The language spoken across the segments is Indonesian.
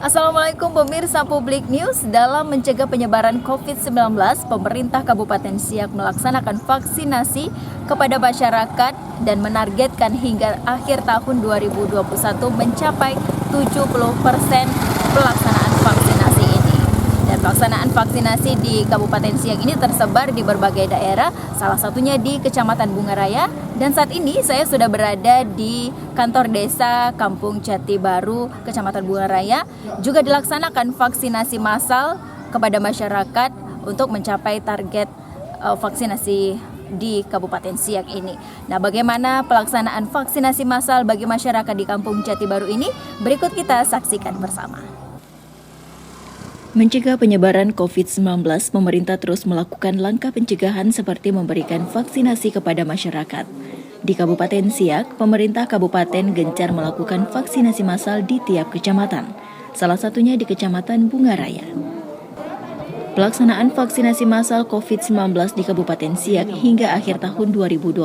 Assalamualaikum pemirsa Publik News. Dalam mencegah penyebaran COVID-19, pemerintah Kabupaten Siak melaksanakan vaksinasi kepada masyarakat dan menargetkan hingga akhir tahun 2021 mencapai 70% pelaksanaan vaksinasi ini. Dan pelaksanaan vaksinasi di Kabupaten Siak ini tersebar di berbagai daerah, salah satunya di Kecamatan Bungaraya. Dan saat ini saya sudah berada di kantor desa Kampung Jati Baru, Kecamatan Bungaraya. Juga dilaksanakan vaksinasi massal kepada masyarakat untuk mencapai target vaksinasi di Kabupaten Siak ini. Nah, bagaimana pelaksanaan vaksinasi massal bagi masyarakat di Kampung Jati Baru ini? Berikut kita saksikan bersama. Mencegah penyebaran COVID-19, pemerintah terus melakukan langkah pencegahan seperti memberikan vaksinasi kepada masyarakat. Di Kabupaten Siak, pemerintah kabupaten gencar melakukan vaksinasi massal di tiap kecamatan, salah satunya di Kecamatan Bungaraya. Pelaksanaan vaksinasi massal COVID-19 di Kabupaten Siak hingga akhir tahun 2021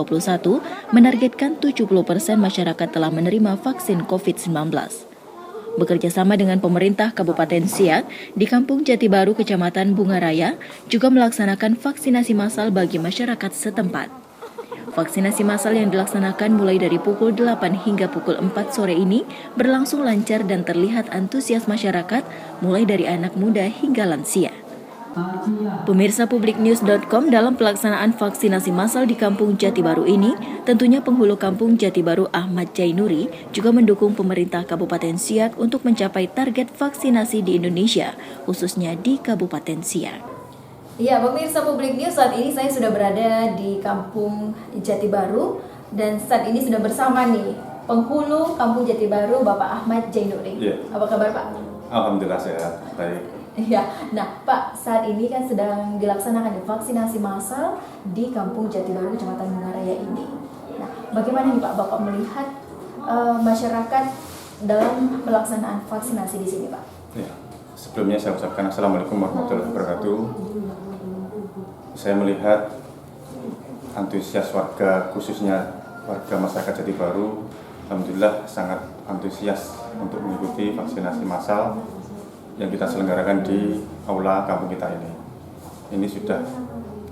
menargetkan 70% masyarakat telah menerima vaksin COVID-19. Bekerja sama dengan pemerintah Kabupaten Siak, di Kampung Jati Baru, Kecamatan Bungaraya, juga melaksanakan vaksinasi massal bagi masyarakat setempat. Vaksinasi massal yang dilaksanakan mulai dari pukul 8 hingga pukul 4 sore ini berlangsung lancar dan terlihat antusias masyarakat mulai dari anak muda hingga lansia. Pemirsa publiknews.com, dalam pelaksanaan vaksinasi massal di Kampung Jati Baru ini, tentunya penghulu Kampung Jati Baru Ahmad Jainuri juga mendukung pemerintah Kabupaten Siak untuk mencapai target vaksinasi di Indonesia, khususnya di Kabupaten Siak. Iya, pemirsa Publik News, saat ini saya sudah berada di Kampung Jati Baru dan saat ini sudah bersama nih penghulu Kampung Jati Baru, Bapak Ahmad Jainuri. Ya. Apa kabar, Pak? Alhamdulillah sehat, baik. Iya, nah Pak, saat ini kan sedang dilaksanakan vaksinasi massal di Kampung Jati Baru, Kecamatan Bungaraya ini. Nah, bagaimana nih Pak, Bapak melihat masyarakat dalam pelaksanaan vaksinasi di sini, Pak? Ya. Sebelumnya saya ucapkan Assalamualaikum warahmatullahi wabarakatuh. Saya melihat antusias warga, khususnya warga masyarakat Jati Baru, alhamdulillah sangat antusias untuk mengikuti vaksinasi massal yang kita selenggarakan di aula kampung kita ini. Ini sudah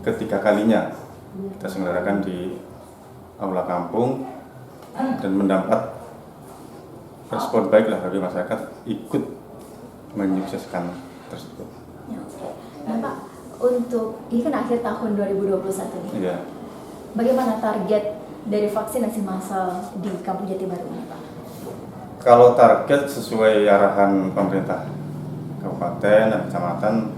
ketiga kalinya kita selenggarakan di aula kampung dan mendapat respon baiklah dari masyarakat ikut menyukseskan tersebut. Nah Pak, untuk ini kan akhir tahun 2021 nih. Ya. Bagaimana target dari vaksinasi massal di Kampung Jati Baru ini, Pak? Kalau target sesuai arahan pemerintah kabupaten dan kecamatan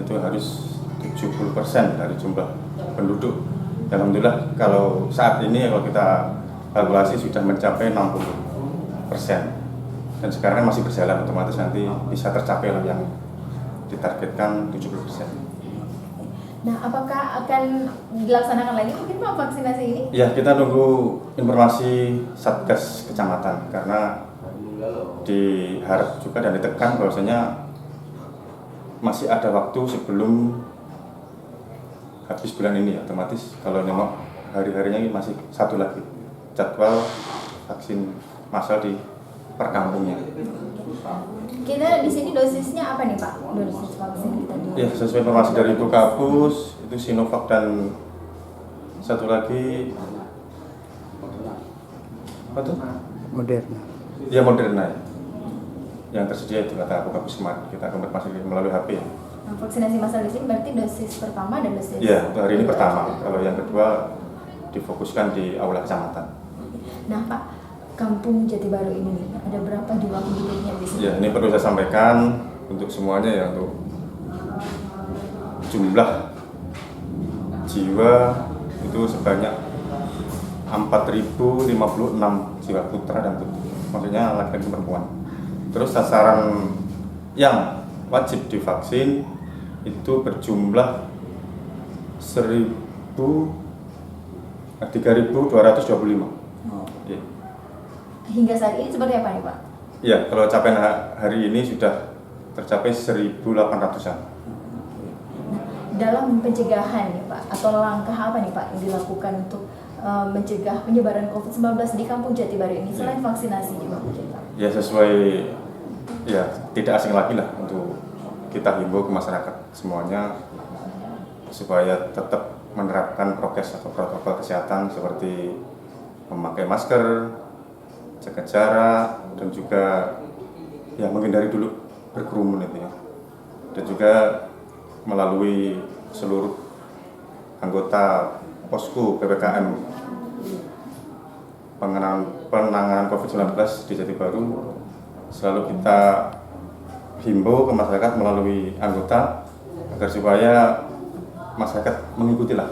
itu harus 70% dari jumlah penduduk. Alhamdulillah kalau saat ini kalau kita kalkulasi sudah mencapai 60%. Dan sekarang kan masih berjalan, otomatis nanti bisa tercapai lah yang ditargetkan 70%. Nah, apakah akan dilaksanakan lagi mungkin Pak vaksinasi ini? Ya, kita nunggu informasi Satgas Kecamatan karena diharap juga dan ditekan bahwasanya masih ada waktu sebelum habis bulan ini, otomatis kalau memang hari-harinya ini masih satu lagi jadwal vaksin massal di perkampungnya. Kita di sini dosisnya apa nih Pak? Dosis vaksin kita di. Ya, sesuai informasi dari Ibu Kapus itu Sinovac dan satu lagi apa tuh? Moderna. Ya, Moderna ya. Yang tersedia itu kata Ibu Kapus kemarin, kita konfirmasi melalui HP. Nah, vaksinasi massal di sini berarti dosis pertama dan dosis. Ya, untuk hari ini pertama. Kalau yang kedua difokuskan di aula kecamatan. Nah Pak, Kampung Jati Baru ini nih, ada berapa jumlah penduduknya di sini? Ya, ini perlu saya sampaikan untuk semuanya ya, untuk jumlah jiwa itu sebanyak 4.056 jiwa putra dan putri, maksudnya laki-laki perempuan. Terus sasaran yang wajib divaksin itu berjumlah 3.225. Ya. Hingga saat ini seperti apa nih Pak? Ya, kalau capaian hari ini sudah tercapai 1.800-an. Dalam pencegahan nih Pak, atau langkah apa nih Pak yang dilakukan untuk mencegah penyebaran COVID-19 di Kampung Jati Baru ini selain vaksinasi juga? Ya, sesuai ya tidak asing lagi lah untuk kita himbau ke masyarakat semuanya supaya tetap menerapkan prokes atau protokol kesehatan seperti memakai masker, jaga jarak, dan juga ya menghindari dulu berkerumun itu ya. Dan juga melalui seluruh anggota posko PPKM penanganan COVID-19 di Jati Baru selalu kita himbau ke masyarakat melalui anggota agar supaya masyarakat mengikutilah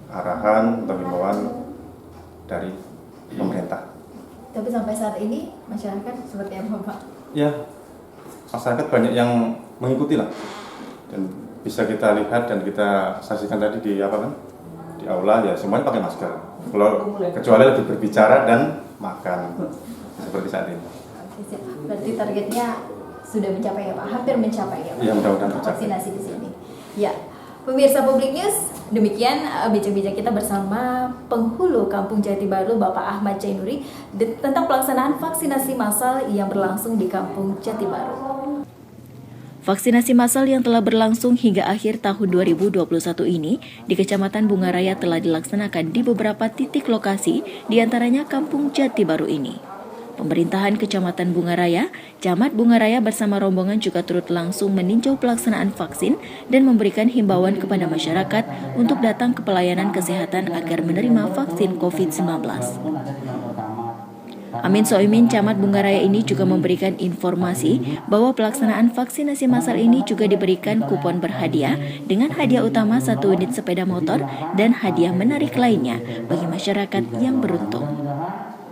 arahan atau himbauan dari pemerintah. Tapi sampai saat ini masyarakat seperti apa, Pak? Ya, masyarakat banyak yang mengikutilah dan bisa kita lihat dan kita saksikan tadi di di aula ya semuanya pakai masker. Kalau kecuali lagi berbicara dan makan seperti saat ini. Berarti targetnya sudah mencapai ya Pak, hampir mencapai ya Pak. Ya, mudah-mudahan mencapai. Vaksinasi di sini. Ya, pemirsa Publik News, demikian bincang-bincang kita bersama penghulu Kampung Jati Baru Bapak Ahmad Jainuri tentang pelaksanaan vaksinasi massal yang berlangsung di Kampung Jati Baru. Vaksinasi massal yang telah berlangsung hingga akhir tahun 2021 ini di Kecamatan Bungaraya telah dilaksanakan di beberapa titik lokasi, diantaranya Kampung Jati Baru ini. Pemerintahan Kecamatan Bungaraya, Camat Bungaraya bersama rombongan juga turut langsung meninjau pelaksanaan vaksin dan memberikan himbauan kepada masyarakat untuk datang ke pelayanan kesehatan agar menerima vaksin COVID-19. Amin Soimin, Camat Bungaraya ini juga memberikan informasi bahwa pelaksanaan vaksinasi massal ini juga diberikan kupon berhadiah dengan hadiah utama 1 unit sepeda motor dan hadiah menarik lainnya bagi masyarakat yang beruntung.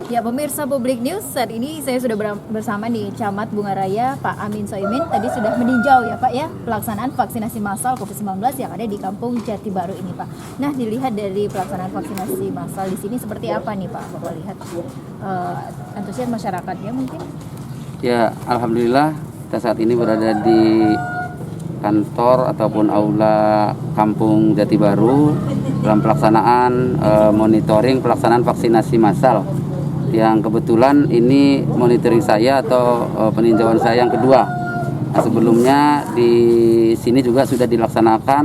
Ya, pemirsa Publik News, saat ini saya sudah bersama nih Camat Bungaraya, Pak Amin Soimin. Tadi sudah meninjau ya Pak ya pelaksanaan vaksinasi massal COVID-19 yang ada di Kampung Jati Baru ini Pak. Nah, dilihat dari pelaksanaan vaksinasi massal di sini seperti apa nih Pak? Bapak lihat antusias masyarakatnya mungkin? Ya, alhamdulillah kita saat ini berada di kantor ataupun aula Kampung Jati Baru dalam pelaksanaan monitoring pelaksanaan vaksinasi massal. Yang kebetulan ini monitoring saya atau peninjauan saya yang kedua. Nah, sebelumnya di sini juga sudah dilaksanakan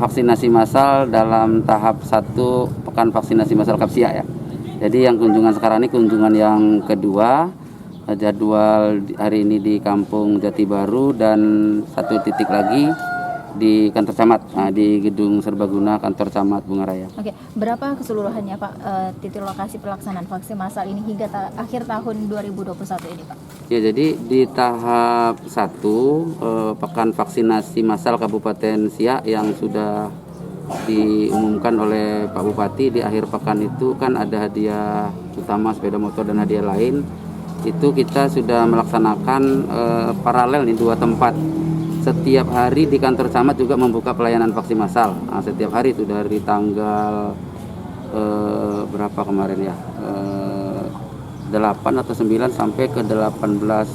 vaksinasi massal dalam tahap 1 pekan vaksinasi massal Kapsia ya. Jadi yang kunjungan sekarang ini kunjungan yang kedua. Jadwal hari ini di Kampung Jati Baru dan 1 titik lagi di kantor camat, di gedung serbaguna kantor camat Bungaraya. Oke, berapa keseluruhannya Pak titik lokasi pelaksanaan vaksin massal ini hingga akhir tahun 2021 ini Pak? Ya, jadi di tahap 1 pekan vaksinasi massal Kabupaten Siak yang sudah diumumkan oleh Pak Bupati di akhir pekan itu kan ada hadiah utama sepeda motor dan hadiah lain. Itu kita sudah melaksanakan paralel di 2 tempat. Setiap hari di kantor camat juga membuka pelayanan vaksin massal. Nah, setiap hari itu dari tanggal berapa kemarin ya? 8 atau 9 sampai ke 18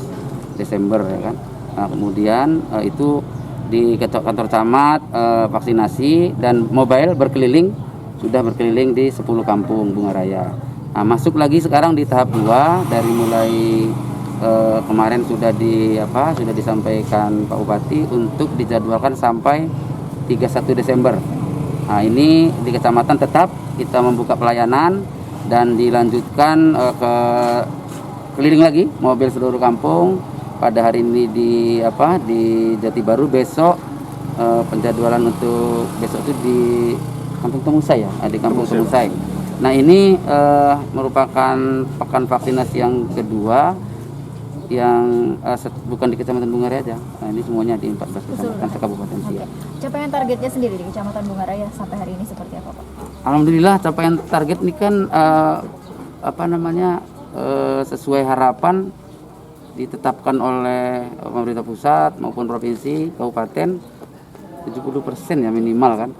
Desember ya kan. Nah, kemudian itu di kantor camat vaksinasi dan mobile berkeliling, sudah berkeliling di 10 kampung Bungaraya. Nah, masuk lagi sekarang di tahap 2 dari mulai kemarin sudah disampaikan Pak Bupati untuk dijadwalkan sampai 31 Desember. Nah, ini di kecamatan tetap kita membuka pelayanan dan dilanjutkan ke keliling lagi mobil seluruh kampung pada hari ini di Jati Baru. Besok penjadwalan untuk besok itu di Kampung Temusai ya, di Kampung Temusai. Nah, ini merupakan pekan vaksinasi yang kedua yang bukan di Kecamatan Bungaraya aja. Nah, ini semuanya di 14 kecamatan Kabupaten Siak. Capaian targetnya sendiri di Kecamatan Bungaraya sampai hari ini seperti apa Pak? Alhamdulillah capaian target ini kan sesuai harapan ditetapkan oleh pemerintah pusat maupun provinsi, kabupaten 70% ya minimal kan.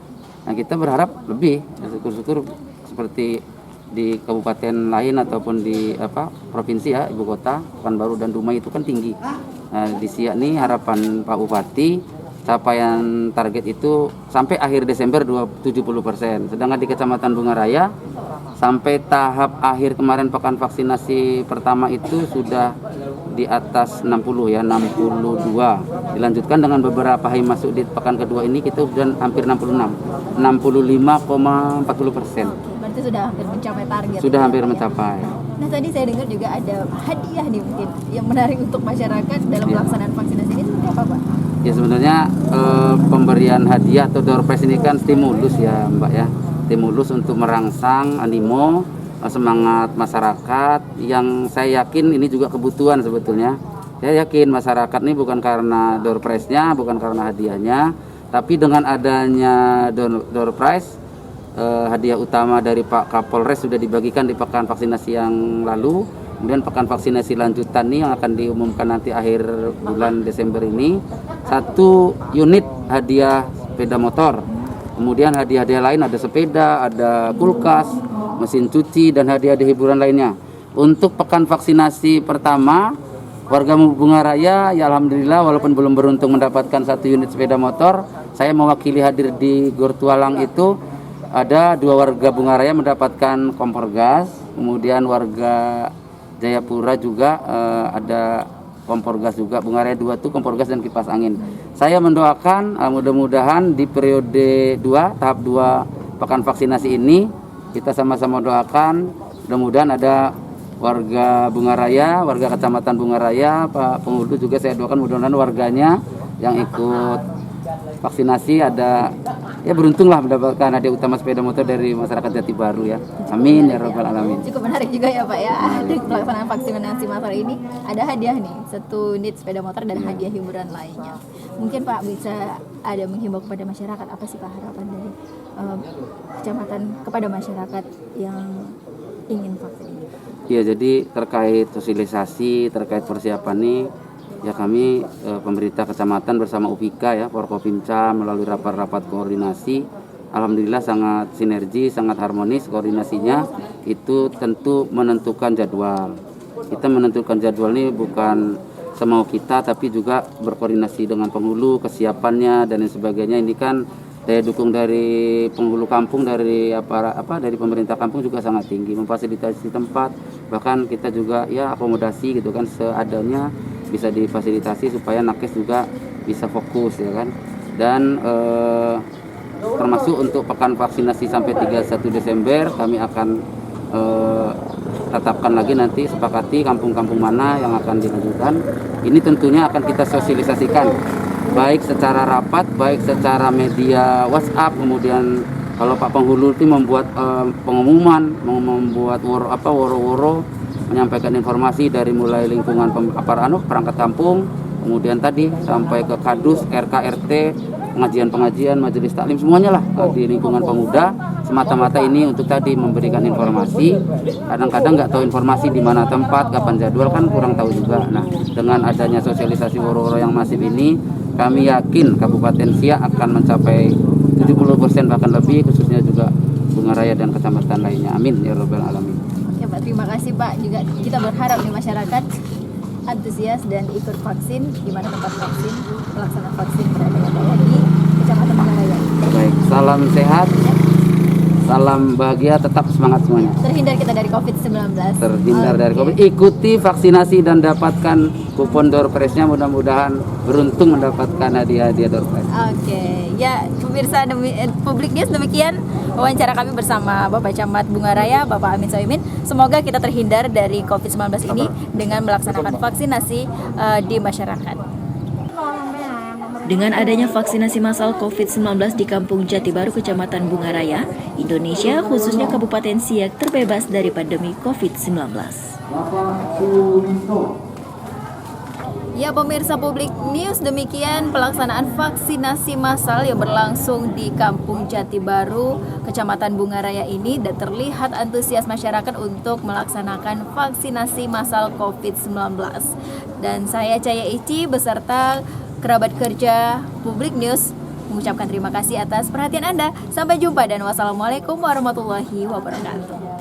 Nah, kita berharap lebih, syukur-syukur seperti di kabupaten lain ataupun di provinsi ya, ibu kota Pekanbaru dan Dumai itu kan tinggi. Nah, di Siak nih harapan Pak Bupati capaian target itu sampai akhir Desember 70%. Sedangkan di Kecamatan Bungaraya sampai tahap akhir kemarin pekan vaksinasi pertama itu sudah di atas 60 ya, 62. Dilanjutkan dengan beberapa hari masuk di pekan kedua ini kita sudah hampir 66, 65,40%. Berarti sudah hampir mencapai target. Sudah ya, hampir Pak, ya? mencapai. Nah tadi saya dengar juga ada hadiah nih mungkin yang menarik untuk masyarakat dalam pelaksanaan vaksinasi ini seperti apa Pak? Ya sebenarnya pemberian hadiah atau door prize ini kan stimulus ya Mbak ya. Stimulus untuk merangsang animo, semangat masyarakat yang saya yakin ini juga kebutuhan sebetulnya. Saya yakin masyarakat ini bukan karena door prize-nya, bukan karena hadiahnya, tapi dengan adanya door prize, hadiah utama dari Pak Kapolres sudah dibagikan di pekan vaksinasi yang lalu. Kemudian pekan vaksinasi lanjutan nih yang akan diumumkan nanti akhir bulan Desember ini, 1 unit hadiah sepeda motor. Kemudian hadiah-hadiah lain ada sepeda, ada kulkas, mesin cuci, dan hadiah-hadiah hiburan lainnya. Untuk pekan vaksinasi pertama, warga Bunga Raya ya alhamdulillah walaupun belum beruntung mendapatkan 1 unit sepeda motor, saya mewakili hadir di Gor Tualang itu ada 2 warga Bunga Raya mendapatkan kompor gas, kemudian warga Jayapura juga ada kompor gas juga. Bunga Raya 2 itu kompor gas dan kipas angin. Saya mendoakan mudah-mudahan di periode 2 tahap 2 pekan vaksinasi ini kita sama-sama doakan mudah-mudahan ada warga Bunga Raya, warga Kecamatan Bunga Raya, Pak Penghulu juga saya doakan mudah-mudahan warganya yang ikut vaksinasi ada ya beruntunglah mendapatkan hadiah utama sepeda motor dari masyarakat Jati Baru ya. Amin ya rabbal alamin. Cukup menarik juga ya Pak ya. Di pelaksanaan vaksinasi masal ini ada hadiah nih, 1 unit sepeda motor dan hadiah hiburan lainnya. Mungkin Pak bisa ada menghimbau kepada masyarakat, apa sih Pak harapan dari kecamatan kepada masyarakat yang ingin vaksin ini? Ya jadi terkait sosialisasi, terkait persiapan nih ya kami pemerintah kecamatan bersama UPIKA ya, Forkopimca melalui rapat-rapat koordinasi alhamdulillah sangat sinergi, sangat harmonis koordinasinya. Itu tentu menentukan jadwal. Kita menentukan jadwal ini bukan semau kita tapi juga berkoordinasi dengan penghulu, kesiapannya dan lain sebagainya. Ini kan daya dukung dari penghulu kampung, dari dari pemerintah kampung juga sangat tinggi, memfasilitasi tempat, bahkan kita juga ya akomodasi gitu kan seadanya bisa difasilitasi supaya nakes juga bisa fokus ya kan. Dan termasuk untuk pekan vaksinasi sampai 31 Desember kami akan tetapkan lagi nanti, sepakati kampung-kampung mana yang akan dilanjutkan. Ini tentunya akan kita sosialisasikan baik secara rapat, baik secara media WhatsApp, kemudian kalau Pak Penghulu itu membuat pengumuman, membuat woro-woro menyampaikan informasi dari mulai lingkungan perangkat kampung, kemudian tadi sampai ke kadus, RK, RT, pengajian-pengajian, majelis taklim, semuanya lah di lingkungan pemuda. Semata-mata ini untuk tadi memberikan informasi. Kadang-kadang nggak tahu informasi di mana tempat, kapan jadwal kan kurang tahu juga. Nah, dengan adanya sosialisasi woro-woro yang masif ini, kami yakin Kabupaten Siak akan mencapai 70% bahkan lebih, khususnya juga Bunga Raya dan kecamatan lainnya. Amin ya rabbal alamin. Ya Pak, terima kasih Pak. Juga kita berharap nih masyarakat antusias dan ikut vaksin di mana tempat vaksin, pelaksanaan vaksin berada ya Pak ya, di Kecamatan Bunga Raya. Baik, salam sehat, salam bahagia, tetap semangat semuanya. Terhindar kita dari COVID-19. Terhindar dari COVID. Ikuti vaksinasi dan dapatkan kupon door prize-nya, mudah-mudahan beruntung mendapatkan hadiah-hadiah door prize. Oke, ya pemirsa Publik News, demikian wawancara kami bersama Bapak Camat Bunga Raya, Bapak Amin Soimin. Semoga kita terhindar dari COVID-19 ini dengan melaksanakan vaksinasi di masyarakat. Dengan adanya vaksinasi massal COVID-19 di Kampung Jati Baru, Kecamatan Bunga Raya, Indonesia, khususnya Kabupaten Siak, terbebas dari pandemi COVID-19. Ya pemirsa Publik News, demikian pelaksanaan vaksinasi massal yang berlangsung di Kampung Jati Baru, Kecamatan Bunga Raya ini, dan terlihat antusias masyarakat untuk melaksanakan vaksinasi massal COVID-19. Dan saya Caya Ici beserta kerabat kerja Publik News mengucapkan terima kasih atas perhatian Anda. Sampai jumpa dan wassalamualaikum warahmatullahi wabarakatuh.